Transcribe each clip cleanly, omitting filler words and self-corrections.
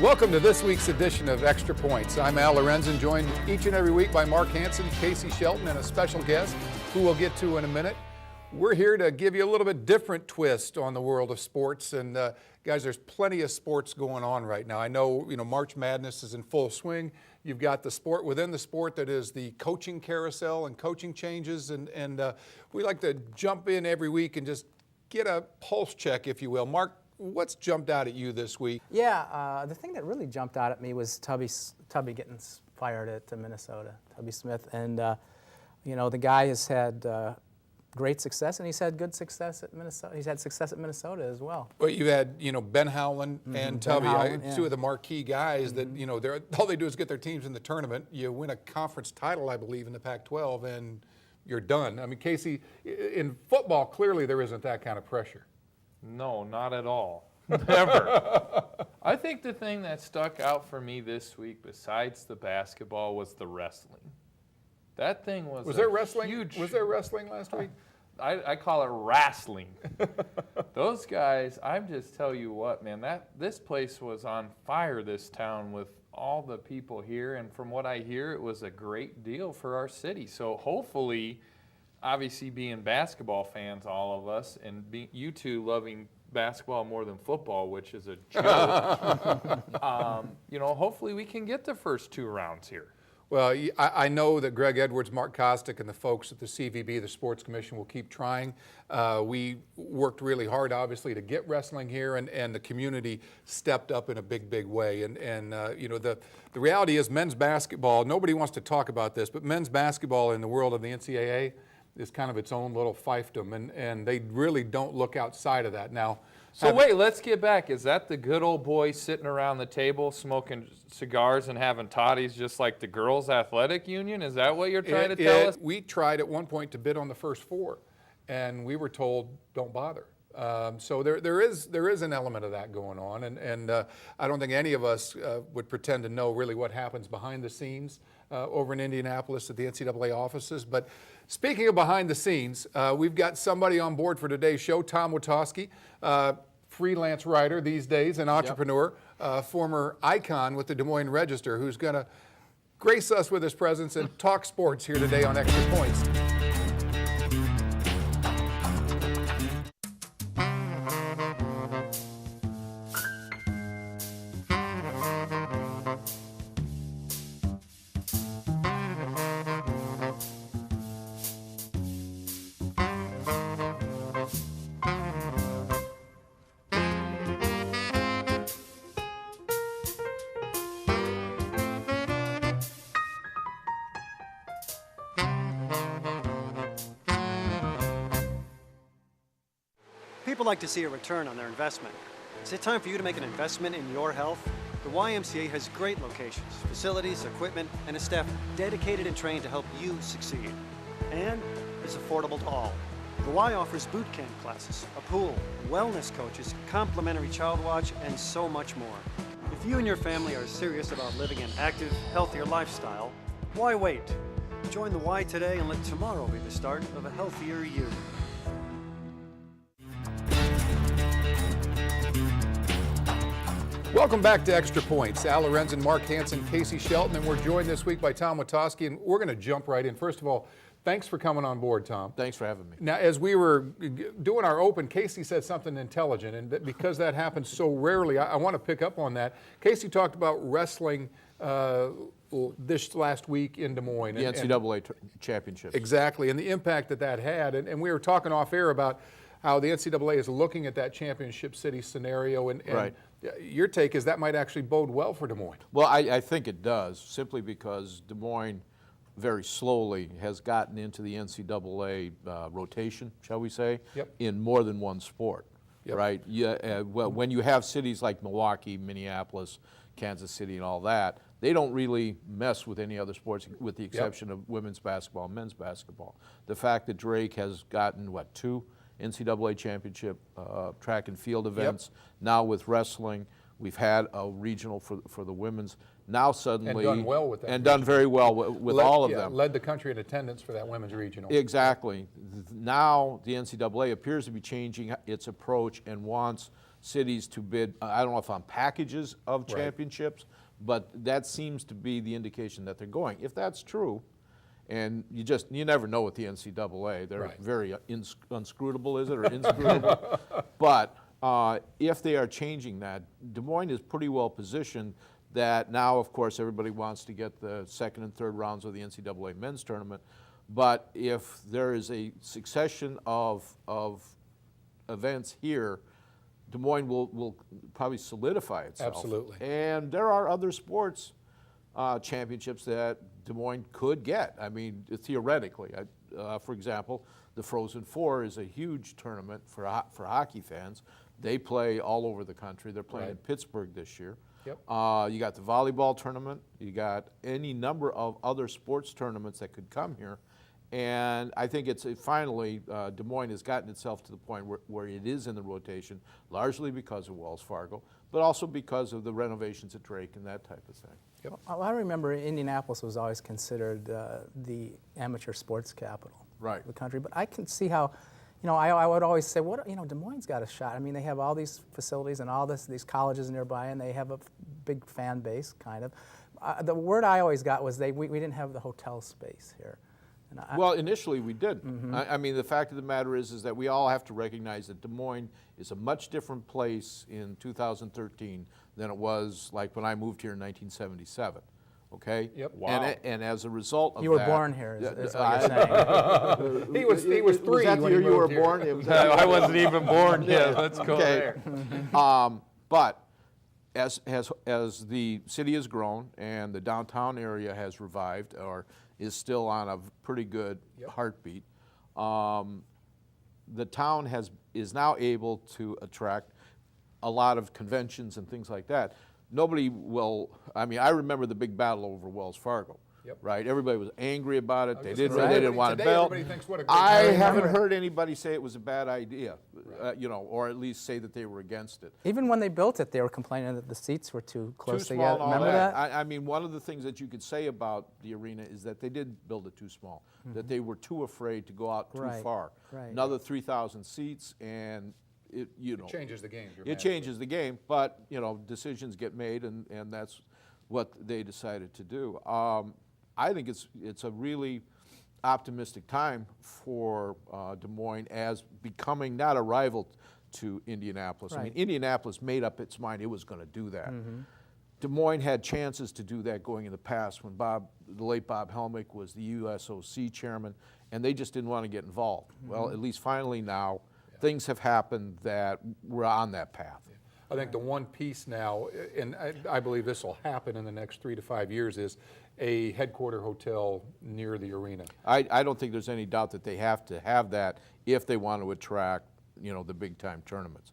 Welcome to this week's edition of Extra Points. I'm Al Lorenzen, joined each and every week by Mark Hansen, Casey Shelton, and a special guest who we'll get to in a minute. We're here to give you a little bit different twist on the world of sports. And guys, there's plenty of sports going on right now. I know, March Madness is in full swing. You've got the sport within the sport that is the coaching carousel and coaching changes. And we like to jump in every week and just get a pulse check, if you will. Mark, what's jumped out at you this week? Yeah, the thing that really jumped out at me was Tubby getting fired at Minnesota, Tubby Smith. And, the guy has had great success, and he's had good success at Minnesota. He's had success at Minnesota as well. Well, you had, Ben Howland and Tubby, two of the marquee guys that, all they do is get their teams in the tournament. You win a conference title, I believe, in the Pac-12, and you're done. I mean, Casey, in football, clearly there isn't that kind of pressure. No, not at all. Never. I think the thing that stuck out for me this week, besides the basketball, was the wrestling. That thing was there wrestling? Huge. Was there wrestling last week? I call it wrestling. Those guys, I'm just tell you what, man, this place was on fire, this town, with all the people here, and from what I hear, it was a great deal for our city. So hopefully, obviously being basketball fans, all of us, and you two loving basketball more than football, which is a joke, hopefully we can get the first two rounds here. Well, I know that Greg Edwards, Mark Kostick, and the folks at the CVB, the Sports Commission, will keep trying. We worked really hard, obviously, to get wrestling here, and the community stepped up in a big, big way. And the reality is men's basketball, nobody wants to talk about this, but men's basketball in the world of the NCAA is kind of its own little fiefdom, and they really don't look outside of that. Now, so wait, let's get back. Is that the good old boys sitting around the table smoking cigars and having toddies just like the girls' athletic union? Is that what you're trying to tell us? We tried at one point to bid on the first four, and we were told, don't bother. So there is an element of that going on, and I don't think any of us would pretend to know really what happens behind the scenes over in Indianapolis at the NCAA offices. But speaking of behind the scenes, we've got somebody on board for today's show, Tom Witosky, freelance writer these days, an entrepreneur, former icon with the Des Moines Register, who's going to grace us with his presence and talk sports here today on Extra Points. People like to see a return on their investment. Is it time for you to make an investment in your health? The YMCA has great locations, facilities, equipment, and a staff dedicated and trained to help you succeed. And it's affordable to all. The Y offers boot camp classes, a pool, wellness coaches, complimentary child watch, and so much more. If you and your family are serious about living an active, healthier lifestyle, why wait? Join the Y today and let tomorrow be the start of a healthier you. Welcome back to Extra Points. Al Lorenzen, Mark Hansen, Casey Shelton, and we're joined this week by Tom Witosky, and we're going to jump right in. First of all, thanks for coming on board, Tom. Thanks for having me. Now, as we were doing our open, Casey said something intelligent, and because that happens so rarely, I want to pick up on that. Casey talked about wrestling this last week in Des Moines. The NCAA championship. Exactly, and the impact that had. And we were talking off air about how the NCAA is looking at that championship city scenario, and right. Your take is that might actually bode well for Des Moines. Well, I think it does, simply because Des Moines very slowly has gotten into the NCAA rotation, shall we say, in more than one sport, right? Well, when you have cities like Milwaukee, Minneapolis, Kansas City, and all that, they don't really mess with any other sports with the exception of women's basketball and men's basketball. The fact that Drake has gotten, two NCAA championship track and field events. Now with wrestling, we've had a regional for the women's. Now suddenly, and done well with that. And done very well with all of them. Led the country in attendance for that women's regional. Exactly. Now the NCAA appears to be changing its approach and wants cities to bid, I don't know if on packages of Right. championships, but that seems to be the indication that they're going. If that's true, and you never know with the NCAA, they're Right. very unscrutable, is it, or inscrutable? But if they are changing that, Des Moines is pretty well positioned that now, of course, everybody wants to get the second and third rounds of the NCAA men's tournament. But if there is a succession of events here, Des Moines will probably solidify itself. Absolutely. And there are other sports championships that Des Moines could get. I mean, theoretically. For example, the Frozen Four is a huge tournament for hockey fans. They play all over the country. They're playing in Right. Pittsburgh this year. Yep. You got the volleyball tournament. You got any number of other sports tournaments that could come here. And I think finally, Des Moines has gotten itself to the point where it is in the rotation, largely because of Wells Fargo, but also because of the renovations at Drake and that type of thing. Well, I remember Indianapolis was always considered the amateur sports capital Right. of the country. But I can see how, I would always say, Des Moines got a shot. I mean, they have all these facilities and all these colleges nearby, and they have a big fan base, kind of. The word I always got was we didn't have the hotel space here. Well, initially we did. I mean, the fact of the matter is that we all have to recognize that Des Moines is a much different place in 2013 than it was like when I moved here in 1977. Okay? Yep. Wow. And as a result of that... You were born here, is what you're saying. He was 3 Was that the when year he you were moved here. born? It was that- I wasn't even born yet. Let's go Okay. there. But as the city has grown and the downtown area has revived or is still on a pretty good heartbeat, the town is now able to attract a lot of conventions and things like that. Nobody will, I mean, I remember the big battle over Wells Fargo. Yep. Right? Everybody was angry about it. I They was didn't, gonna say, they didn't want to today build. everybody thinks what a great I idea. haven't heard anybody say it was a bad idea, or at least say that they were against it. Even when they built it, they were complaining that the seats were too close Too small together. and all Remember that? I mean, one of the things that you could say about the arena is that they did build it too small, that they were too afraid to go out too Right, far. right. Another 3,000 seats, and it Changes the game it dramatically. changes the game, but decisions get made, and that's what they decided to do. I think it's a really optimistic time for Des Moines as becoming not a rival to Indianapolis. I mean, Right. Indianapolis made up its mind it was going to do that. Des Moines had chances to do that going in the past when the late Bob Helmick was the USOC chairman, and they just didn't want to get involved. Well, at least finally now, things have happened that we're on that path. I think the one piece now, and I believe this will happen in the next 3 to 5 years, is a headquarter hotel near the arena. I don't think there's any doubt that they have to have that if they want to attract, the big time tournaments.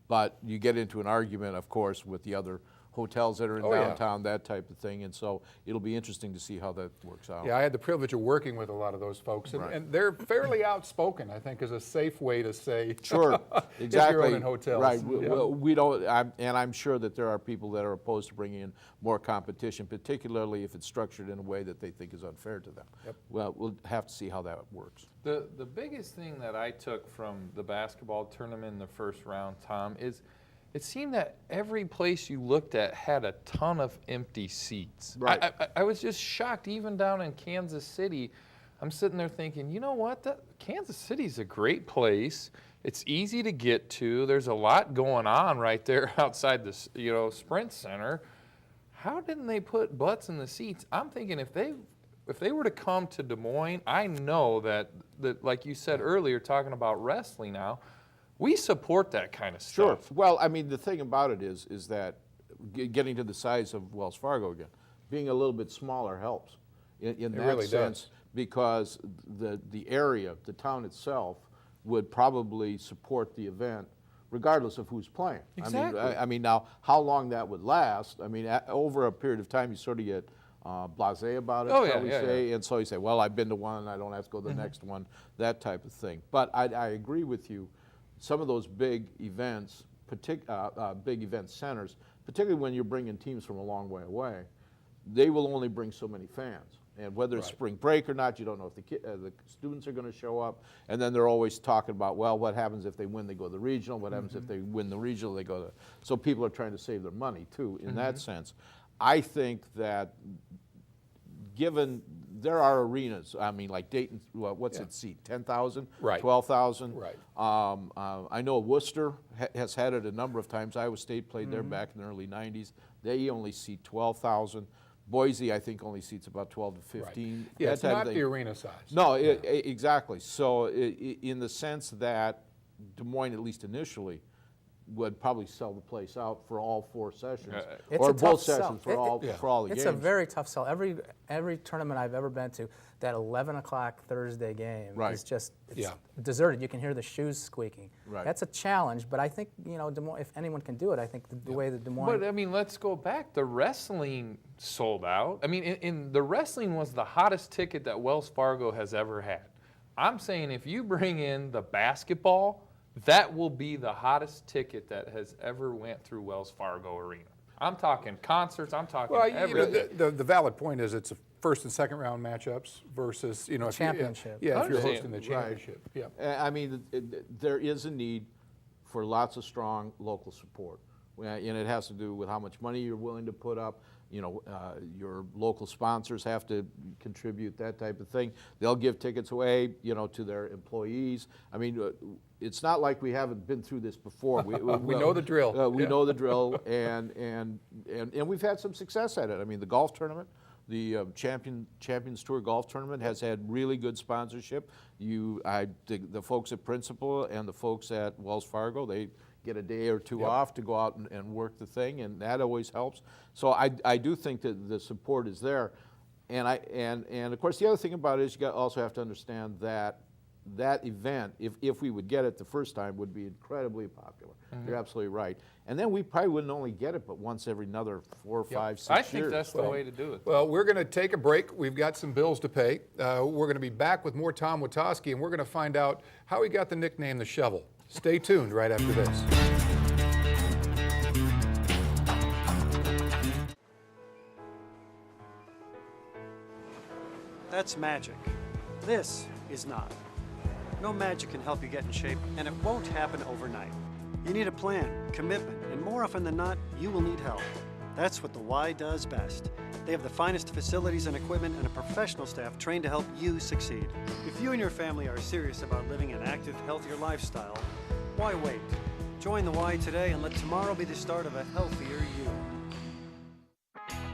But you get into an argument, of course, with the other hotels that are in Oh, yeah. downtown, that type of thing, and so it'll be interesting to see how that works out. Yeah, I had the privilege of working with a lot of those folks, and, Right. and they're fairly outspoken, I think, is a safe way to say. Sure, If exactly. you're owning hotels. Right. Yeah. Well, we don't, and I'm sure that there are people that are opposed to bringing in more competition, particularly if it's structured in a way that they think is unfair to them. Yep. Well, we'll have to see how that works. The biggest thing that I took from the basketball tournament in the first round, Tom, is it seemed that every place you looked at had a ton of empty seats. Right. I was just shocked, even down in Kansas City. I'm sitting there thinking, you know what? Kansas City's a great place. It's easy to get to. There's a lot going on right there outside the Sprint Center. How didn't they put butts in the seats? I'm thinking if they were to come to Des Moines, I know that like you said earlier, talking about wrestling now, we support that kind of Sure. stuff. Well, I mean, the thing about it is that getting to the size of Wells Fargo again, being a little bit smaller helps in that really sense does. because the area, the town itself, would probably support the event regardless of who's playing. Exactly. I mean, now, how long that would last, I mean, over a period of time, you sort of get blasé about it, Oh, yeah, shall we yeah, say, and so you say, well, I've been to one, I don't have to go to the next one, that type of thing. But I agree with you. Some of those big events, big event centers, particularly when you're bringing teams from a long way away, they will only bring so many fans. And whether it's Right. spring break or not, you don't know if the students are going to show up. And then they're always talking about, well, what happens if they win, they go to the regional. What happens if they win the regional, they go to. So people are trying to save their money, too, in that sense. I think that given there are arenas, I mean, like Dayton, what's it seat, 10,000? Right. 12,000? Right. I know Worcester has had it a number of times. Iowa State played there back in the early 90s. They only seat 12,000. Boise, I think, only seats about 12 to 15. Right. Yeah, that it's type of not thing. the arena size. No, exactly. So in the sense that Des Moines, at least initially, would probably sell the place out for all 4 sessions, It's or a tough both sell. sessions for all the It's games. a very tough sell. Every tournament I've ever been to, that 11 o'clock Thursday game Right. is just Yeah. deserted. You can hear the shoes squeaking. Right. That's a challenge, but I think, Des Moines, if anyone can do it, I think the way that Des Moines. But I mean, let's go back. The wrestling sold out. I mean, in the wrestling was the hottest ticket that Wells Fargo has ever had. I'm saying if you bring in the basketball, that will be the hottest ticket that has ever went through Wells Fargo Arena. I'm talking concerts. I'm talking Well, everything. the valid point is it's a first and second round matchups versus, if Championship. if you're Understand. hosting the championship. Yeah. I mean, there is a need for lots of strong local support. And it has to do with how much money you're willing to put up. Your local sponsors have to contribute, that type of thing. They'll give tickets away, to their employees. I mean, it's not like we haven't been through this before. We know the drill. We Yeah. know the drill, and we've had some success at it. I mean, the golf tournament, the Champions Tour golf tournament has had really good sponsorship. The folks at Principal and the folks at Wells Fargo, they get a day or two off to go out and work the thing, and that always helps. So I do think that the support is there, and of course the other thing about it is you also have to understand that event, if we would get it the first time, would be incredibly popular. You're absolutely right. And then we probably wouldn't only get it, but once every another 4, 5, 6 I years. think that's the way to do it. Well, we're going to take a break. We've got some bills to pay. We're going to be back with more Tom Witosky, and we're going to find out how he got the nickname the Shovel. Stay tuned right after this. That's magic. This is not. No magic can help you get in shape, and it won't happen overnight. You need a plan, commitment, and more often than not, you will need help. That's what the Y does best. They have the finest facilities and equipment and a professional staff trained to help you succeed. If you and your family are serious about living an active, healthier lifestyle, why wait? Join the Y today and let tomorrow be the start of a healthier you.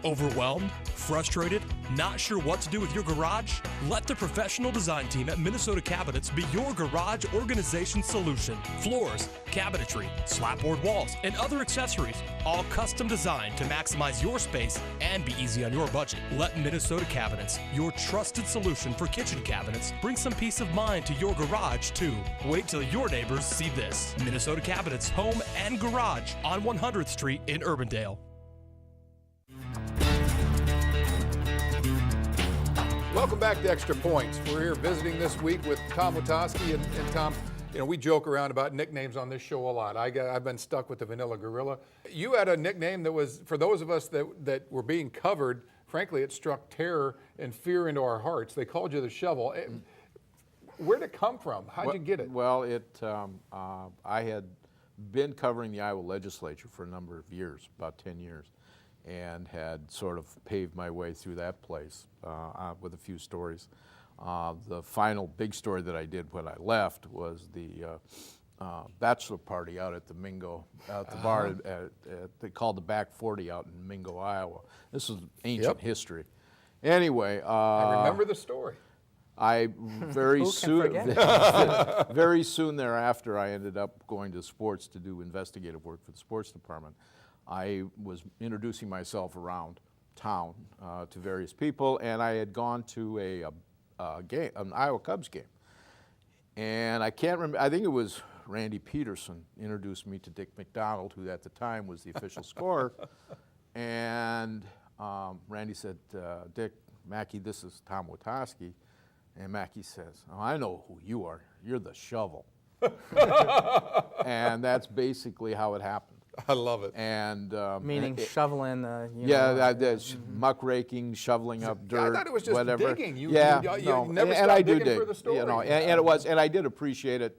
Overwhelmed? Frustrated? Not sure what to do with your garage? Let the professional design team at Minnesota Cabinets be your garage organization solution. Floors, cabinetry, slapboard walls, and other accessories, all custom designed to maximize your space and be easy on your budget. Let Minnesota Cabinets, your trusted solution for kitchen cabinets, bring some peace of mind to your garage too. Wait till your neighbors see this. Minnesota Cabinets, home and garage on 100th Street in Urbandale. Welcome back to Xtra Points. We're here visiting this week with Tom Witosky, and Tom, we joke around about nicknames on this show a lot. I've been stuck with the Vanilla Gorilla. You had a nickname that was, for those of us that were being covered, frankly, it struck terror and fear into our hearts. They called you the Shovel. Where'd it come from? How'd you get it? Well, I had been covering the Iowa legislature for a number of years, about 10 years, and had sort of paved my way through that place with a few stories. The final big story that I did when I left was the bachelor party out at the Mingo, out the bar, they called the Back 40 out in Mingo, Iowa. This is ancient history. Anyway. I remember the story. Who can forget? Very soon thereafter, I ended up going to sports to do investigative work for the sports department. I was introducing myself around town to various people, and I had gone to a game, an Iowa Cubs game. And I can't remember, I think it was Randy Peterson introduced me to Dick McDonald, who at the time was the official scorer. And Randy said, Dick, Mackey, this is Tom Witosky. And Mackey says, oh, I know who you are. You're the Shovel. And that's basically how it happened. I love it. And Meaning shoveling, there's muck raking, shoveling up dirt, I thought it was just whatever. digging. You never and stopped I do dig. dig for the story. And it was, and I did appreciate it.